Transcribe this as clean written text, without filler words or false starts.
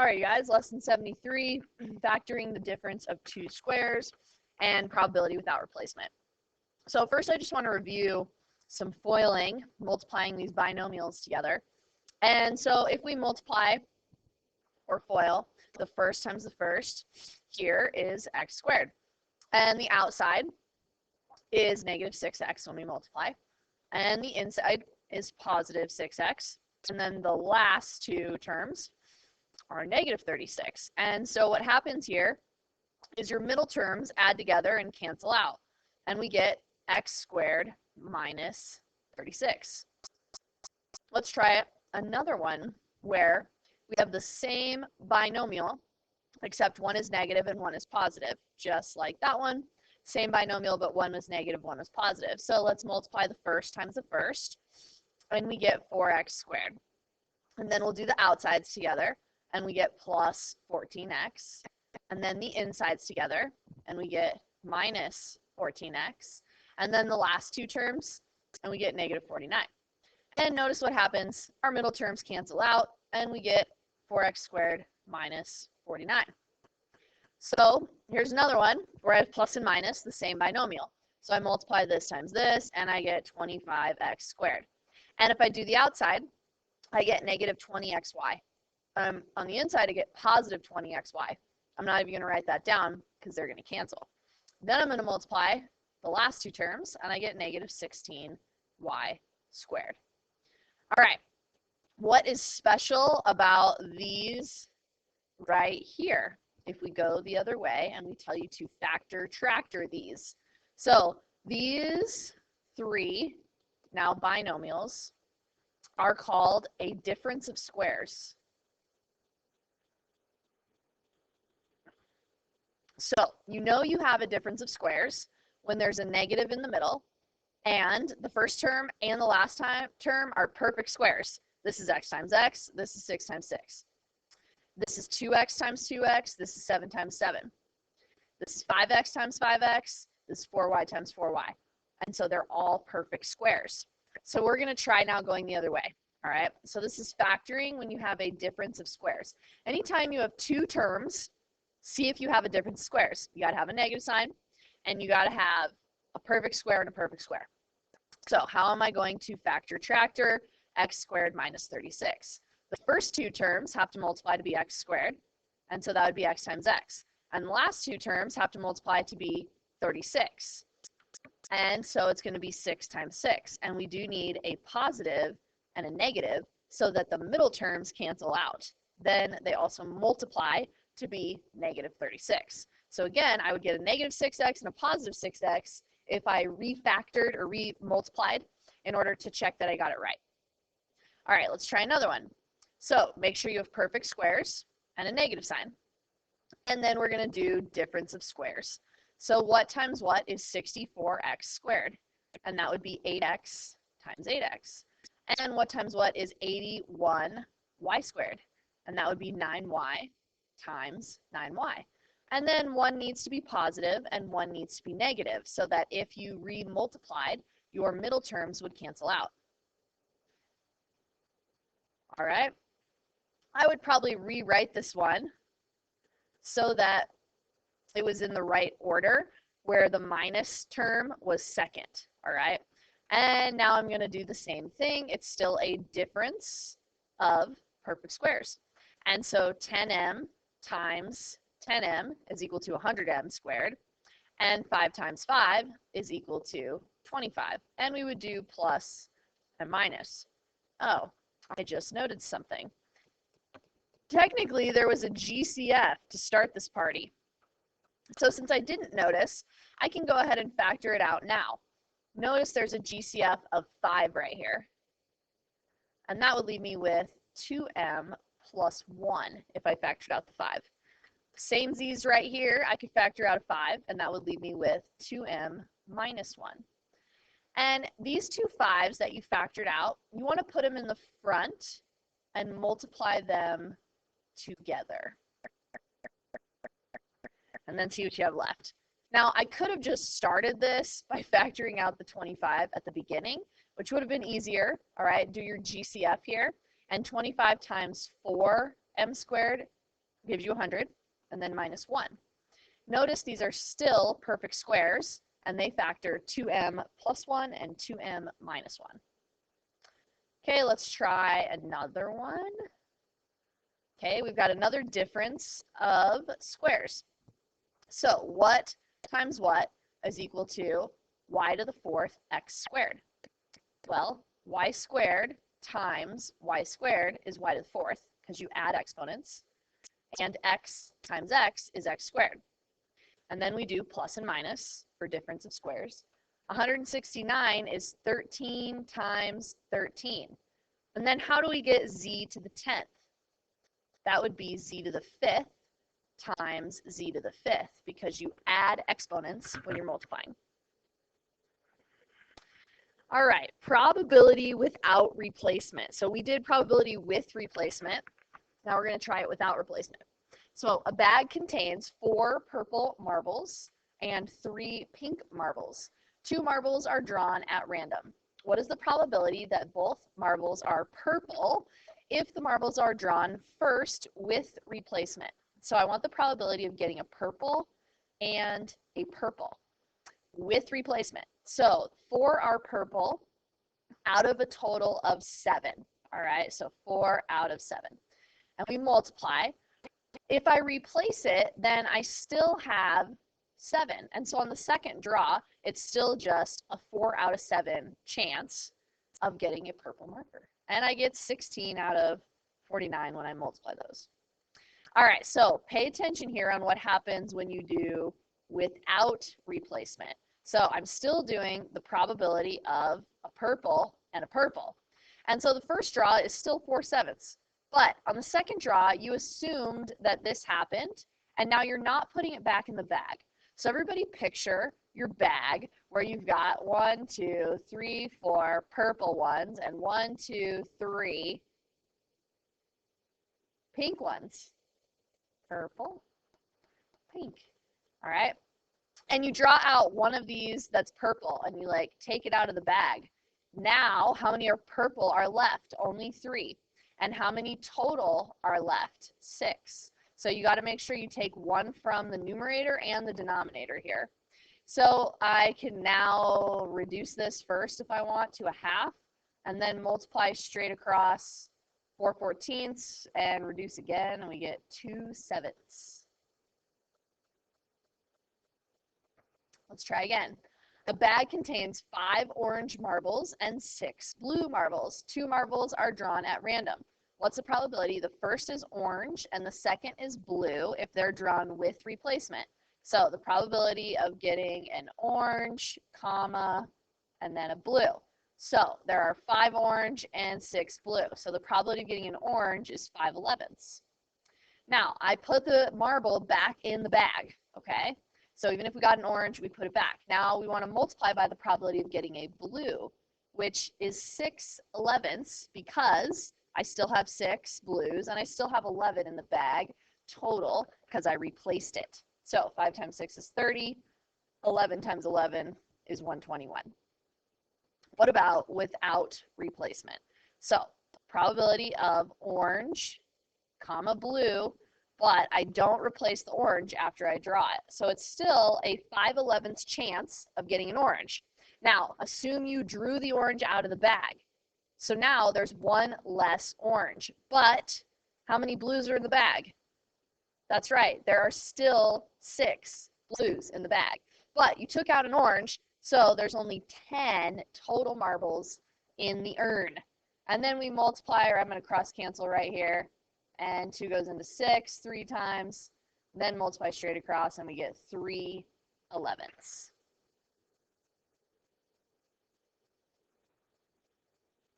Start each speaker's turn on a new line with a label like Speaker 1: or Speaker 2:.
Speaker 1: All right, guys, lesson 73, factoring the difference of two squares and probability without replacement. So first, I just want to review some foiling, multiplying these binomials together. And so if we multiply or FOIL the first times the first, here is x squared. And the outside is negative 6x when we multiply. And the inside is positive 6x. And then the last two terms are negative 36. And so what happens here is your middle terms add together and cancel out. And we get x squared minus 36. Let's try another one where we have the same binomial, except one is negative and one is positive. Just like that one, same binomial, but one was negative, one was positive. So let's multiply the first times the first, and we get 4x squared. And then we'll do the outsides together, and we get plus 14x. And then the insides together, and we get minus 14x. And then the last two terms, and we get negative 49. And notice what happens. Our middle terms cancel out, and we get 4x squared minus 49. So here's another one where I have plus and minus the same binomial. So I multiply this times this, and I get 25x squared. And if I do the outside, I get negative 20xy. On the inside, I get positive 20xy. I'm not even going to write that down because they're going to cancel. Then I'm going to multiply the last two terms, and I get negative 16y squared. All right, what is special about these right here? If we go the other way and we tell you to factor tractor these. So these three now binomials are called a difference of squares. So you know you have a difference of squares when there's a negative in the middle, and the first term and the last term are perfect squares. This is x times x, this is 6 times 6. This is 2x times 2x, this is 7 times 7. This is 5x times 5x, this is 4y times 4y. And so they're all perfect squares. So we're going to try now going the other way. All right, so this is factoring when you have a difference of squares. Anytime you have two terms, see if you have a difference of squares. You got to have a negative sign, and you got to have a perfect square and a perfect square. So how am I going to factor tractor x squared minus 36? The first two terms have to multiply to be x squared, and so that would be x times x. And the last two terms have to multiply to be 36. And so it's going to be 6 times 6. And we do need a positive and a negative so that the middle terms cancel out. Then they also multiply to be negative 36. So again, I would get a negative 6x and a positive 6x if I refactored or re-multiplied in order to check that I got it right. All right, let's try another one. So make sure you have perfect squares and a negative sign. And then we're going to do difference of squares. So what times what is 64x squared? And that would be 8x times 8x. And what times what is 81y squared? And that would be 9y times 9y. And then one needs to be positive and one needs to be negative so that if you re-multiplied, your middle terms would cancel out. All right. I would probably rewrite this one so that it was in the right order where the minus term was second. All right. And now I'm going to do the same thing. It's still a difference of perfect squares. And so 10m times 10m is equal to 100m squared. And 5 times 5 is equal to 25. And we would do plus and minus. Oh, I just noted something. Technically, there was a GCF to start this party. So since I didn't notice, I can go ahead and factor it out now. Notice there's a GCF of 5 right here. And that would leave me with 2m plus 1 if I factored out the 5. Same z's right here, I could factor out a 5, and that would leave me with 2m minus 1. And these two 5s that you factored out, you want to put them in the front and multiply them together. And then see what you have left. Now, I could have just started this by factoring out the 25 at the beginning, which would have been easier. All right, do your GCF here. And 25 times 4m squared gives you 100, and then minus 1. Notice these are still perfect squares, and they factor 2m plus 1 and 2m minus 1. Okay, let's try another one. Okay, we've got another difference of squares. So what times what is equal to y to the 4th x squared? Well, y squared times y squared is y to the 4th, because you add exponents, and x times x is x squared. And then we do plus and minus for difference of squares. 169 is 13 times 13. And then how do we get z to the 10th? That would be z to the 5th times z to the 5th, because you add exponents when you're multiplying. All right, probability without replacement. So we did probability with replacement. Now we're going to try it without replacement. So a bag contains 4 purple marbles and 3 pink marbles. 2 marbles are drawn at random. What is the probability that both marbles are purple if the marbles are drawn first with replacement? So I want the probability of getting a purple and a purple with replacement. So 4 are purple out of a total of 7. All right, so 4 out of 7. And we multiply. If I replace it, then I still have 7. And so on the second draw, it's still just a 4 out of 7 chance of getting a purple marker. And I get 16 out of 49 when I multiply those. All right, so pay attention here on what happens when you do without replacement. So I'm still doing the probability of a purple and a purple. And so the first draw is still 4/7. But on the second draw, you assumed that this happened, and now you're not putting it back in the bag. So everybody picture your bag where you've got 1, 2, 3, 4 purple ones and 1, 2, 3 pink ones. Purple, pink. All right. And you draw out one of these that's purple, and you like take it out of the bag. Now, how many are purple are left? Only 3. And how many total are left? 6. So you got to make sure you take 1 from the numerator and the denominator here. So I can now reduce this first if I want to a half, and then multiply straight across 4/14 and reduce again, and we get 2/7. Let's try again. A bag contains 5 orange marbles and 6 blue marbles. 2 marbles are drawn at random. What's the probability? The first is orange and the second is blue if they're drawn with replacement. So the probability of getting an orange, comma, and then a blue. So there are 5 orange and 6 blue. So the probability of getting an orange is 5/11. Now, I put the marble back in the bag, okay? So even if we got an orange, we put it back. Now we want to multiply by the probability of getting a blue, which is 6/11 because I still have 6 blues and I still have 11 in the bag total because I replaced it. So 5 times 6 is 30. 11 times 11 is 121. What about without replacement? So probability of orange, comma blue, but I don't replace the orange after I draw it. So it's still a 5/11 chance of getting an orange. Now, assume you drew the orange out of the bag. So now there's 1 less orange. But how many blues are in the bag? That's right. There are still 6 blues in the bag. But you took out an orange, so there's only 10 total marbles in the urn. And then we multiply, or I'm going to cross cancel right here. And 2 goes into 6 3 times, then multiply straight across, and we get 3/11.